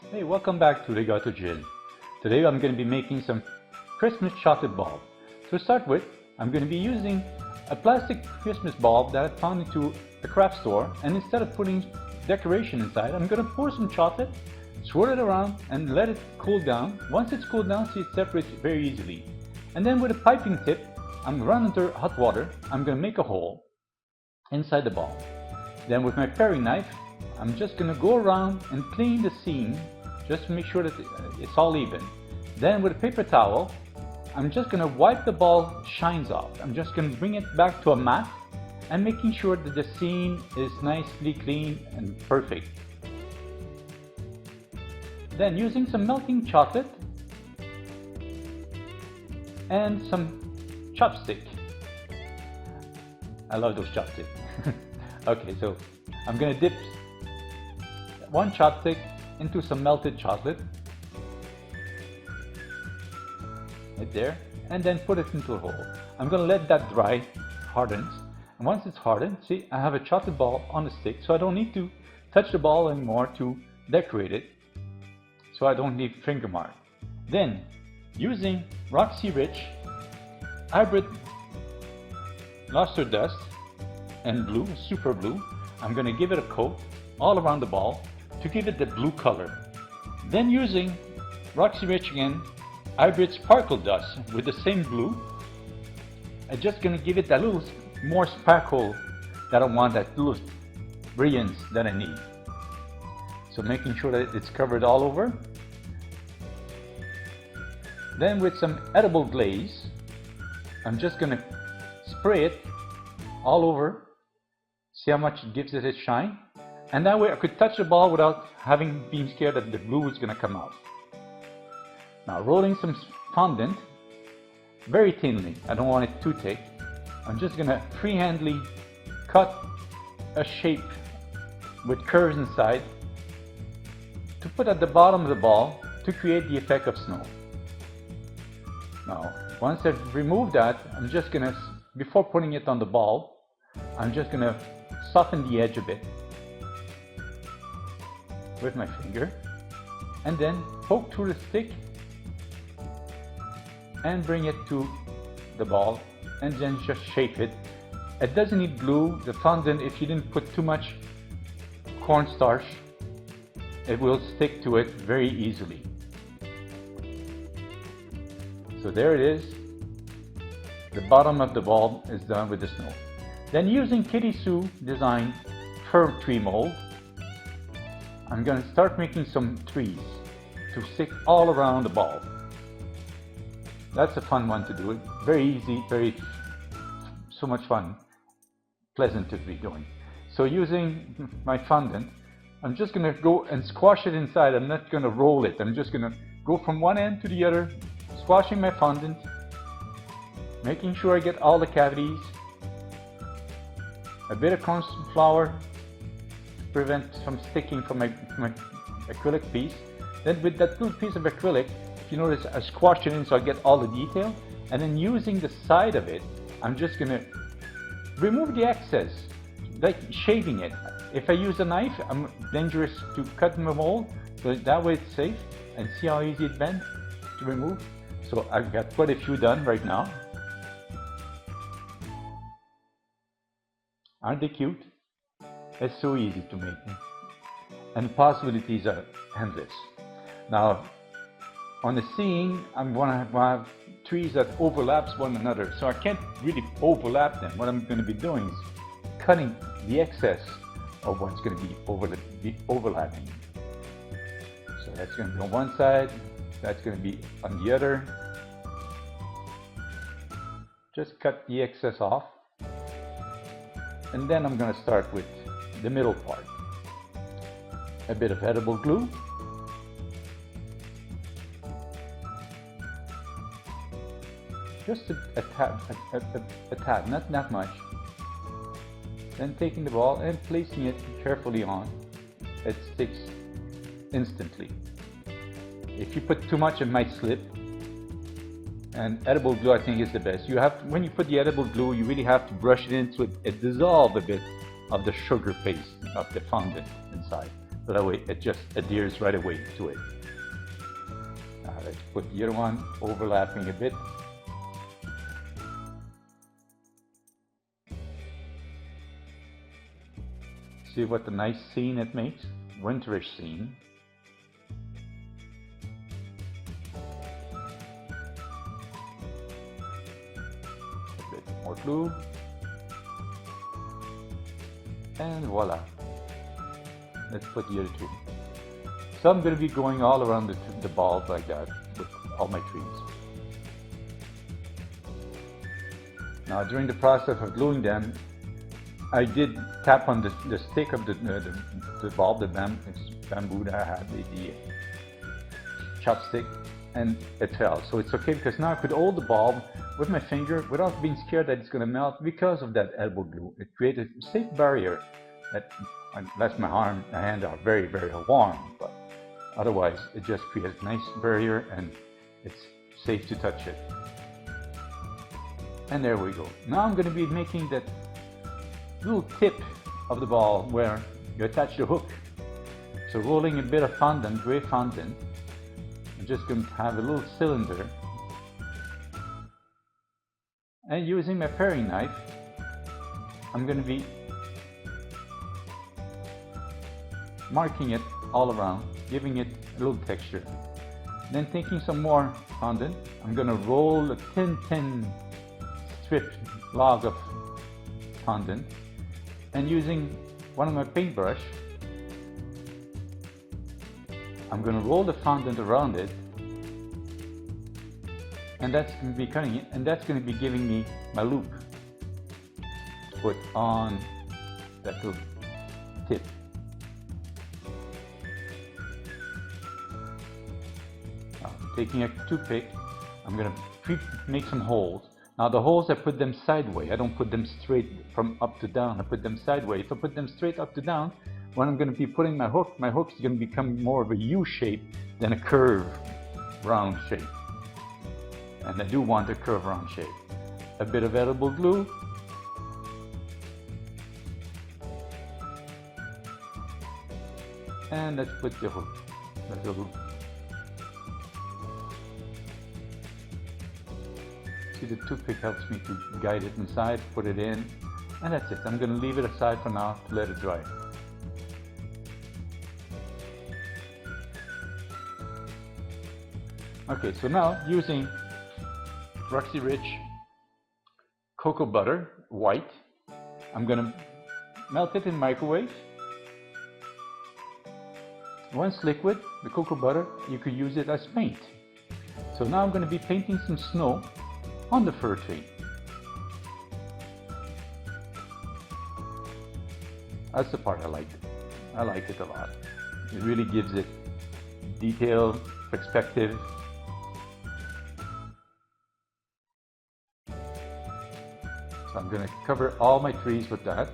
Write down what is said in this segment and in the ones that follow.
Hey, welcome back to the Gateaux De Gilles. Today I'm going to be making some Christmas chocolate bulb. To start with, I'm going to be using a plastic Christmas bulb that I found into a craft store, and instead of putting decoration inside, I'm going to pour some chocolate, swirl it around, and let it cool down. Once it's cooled down, see, it separates very easily. And then with a piping tip, I'm running under hot water. I'm going to make a hole inside the bulb. Then with my paring knife, I'm just going to go around and clean the seam just to make sure that it's all even. Then with a paper towel, I'm just going to wipe the bulb shines off. I'm just going to bring it back to a mat and making sure that the seam is nicely clean and perfect. Then using some melting chocolate and some chopstick. I love those chopsticks. Okay, so I'm going to dip one chopstick into some melted chocolate, right there, and then put it into a hole. I'm going to let that dry, hardens, and once it's hardened, see, I have a chocolate ball on the stick, so I don't need to touch the ball anymore to decorate it, so I don't need finger mark. Then, using Roxy Rich hybrid luster dust and blue, super blue, I'm going to give it a coat all around the ball to give it the blue color. Then using Roxy Rich again, hybrid sparkle dust with the same blue, I'm just going to give it that little more sparkle that I want, that little brilliance that I need. So making sure that it's covered all over. Then with some edible glaze, I'm just going to spray it all over. See how much it gives it its shine? And that way I could touch the ball without being scared that the glue is going to come out. Now rolling some fondant, very thinly, I don't want it too thick. I'm just going to freehandly cut a shape with curves inside to put at the bottom of the ball to create the effect of snow. Now, once I've removed that, I'm just going to, before putting it on the ball, I'm just going to soften the edge a bit with my finger, and then poke through the stick and bring it to the ball, and then just shape it. It doesn't need glue. The fondant, if you didn't put too much cornstarch, it will stick to it very easily. So there it is. The bottom of the ball is done with the snow. Then using Katy Sue Design Fir Tree mold, I'm going to start making some trees to stick all around the ball. That's a fun one to do. It very easy, so much fun, pleasant to be doing. So using my fondant, I'm just going to go and squash it inside. I'm not going to roll it. I'm just going to go from one end to the other, squashing my fondant, making sure I get all the cavities, a bit of corn flour, prevent from sticking from my acrylic piece. Then with that little piece of acrylic, if you notice, I squashed it in so I get all the detail, and then using the side of it, I'm just going to remove the excess, like shaving it. If I use a knife, I'm dangerous to cut my mold, so that way it's safe. And see how easy it bends to remove? So I've got quite a few done right now. Aren't they cute? It's so easy to make, and the possibilities are endless. Now, on the seeing, I'm going to have trees that overlaps one another, so I can't really overlap them. What I'm going to be doing is cutting the excess of what's going to be overlapping. So that's going to be on one side, that's going to be on the other. Just cut the excess off, and then I'm going to start with the middle part. A bit of edible glue, just a tad, not that much. Then taking the ball and placing it carefully on, it sticks instantly. If you put too much, it might slip. And edible glue, I think, is the best. When you put the edible glue, you really have to brush it in so it dissolves a bit of the sugar paste of the fondant inside. So that way it just adheres right away to it. Let's put the other one overlapping a bit. See what a nice scene it makes? Winterish scene. A bit more glue. And voila. Let's put the other two. So I'm going to be going all around the balls like that with all my trees. Now during the process of gluing them, I did tap on the stick of the bulb, the bamboo that I had, the chopstick, and it fell. So it's okay because now I could hold the bulb with my finger without being scared that it's going to melt because of that elbow glue. It created a safe barrier that, unless my hand are very, very warm, but otherwise it just creates a nice barrier and it's safe to touch it. And there we go. Now I'm going to be making that little tip of the ball where you attach the hook. So rolling a bit of fondant, gray fondant, I'm just going to have a little cylinder, and using my paring knife, I'm going to be marking it all around, giving it a little texture. Then taking some more fondant, I'm going to roll a thin strip log of fondant, and using one of my paintbrush, I'm going to roll the fondant around it, and that's going to be cutting it, and that's going to be giving me my loop to put on that little tip. Now, taking a toothpick, I'm going to make some holes. Now the holes, I put them sideways. I don't put them straight from up to down. I put them sideways. If I put them straight up to down, when I'm going to be putting my hook is going to become more of a U shape than a curve round shape. And I do want a curve round shape. A bit of edible glue. And let's put the hook. That's a little. See, the toothpick helps me to guide it inside, put it in, and that's it. I'm going to leave it aside for now to let it dry. Okay, so now using Roxy Rich cocoa butter, white, I'm going to melt it in microwave. Once liquid, the cocoa butter, you could use it as paint. So now I'm going to be painting some snow on the fir tree. That's the part I like. I like it a lot. It really gives it detail, perspective. So I'm going to cover all my trees with that.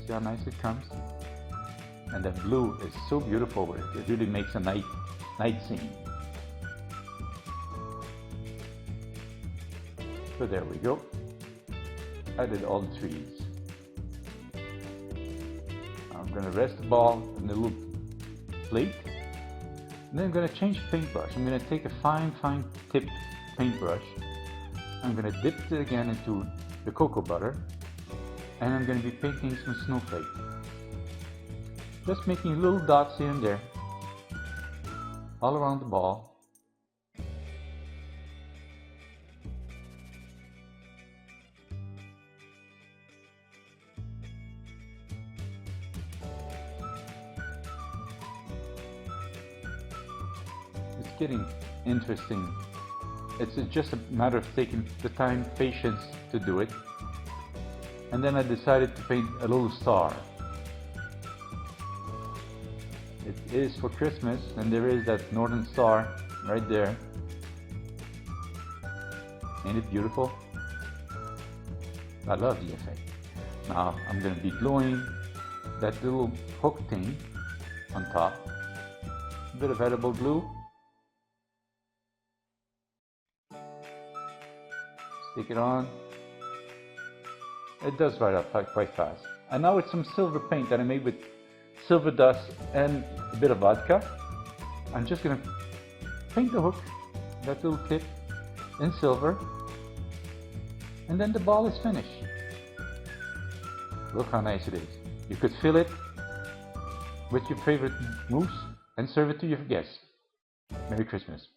See how nice it comes? And the blue is so beautiful with it. It really makes a night scene. So there we go. I did all the trees. I'm going to rest the ball in the little plate. And then I'm going to change the paintbrush. I'm going to take a fine tipped paintbrush. I'm going to dip it again into the cocoa butter. And I'm going to be painting some snowflake. Just making little dots here and there. All around the ball. Getting interesting. It's just a matter of taking the time, patience to do it. And then I decided to paint a little star. It is for Christmas, and there is that northern star right there. Ain't it beautiful? I love the effect. Now I'm going to be gluing that little hook thing on top. A bit of edible glue. Stick it on. It does dry up quite fast. And now it's some silver paint that I made with silver dust and a bit of vodka. I'm just gonna paint the hook, that little tip, in silver, and then the ball is finished. Look how nice it is. You could fill it with your favorite mousse and serve it to your guests. Merry Christmas.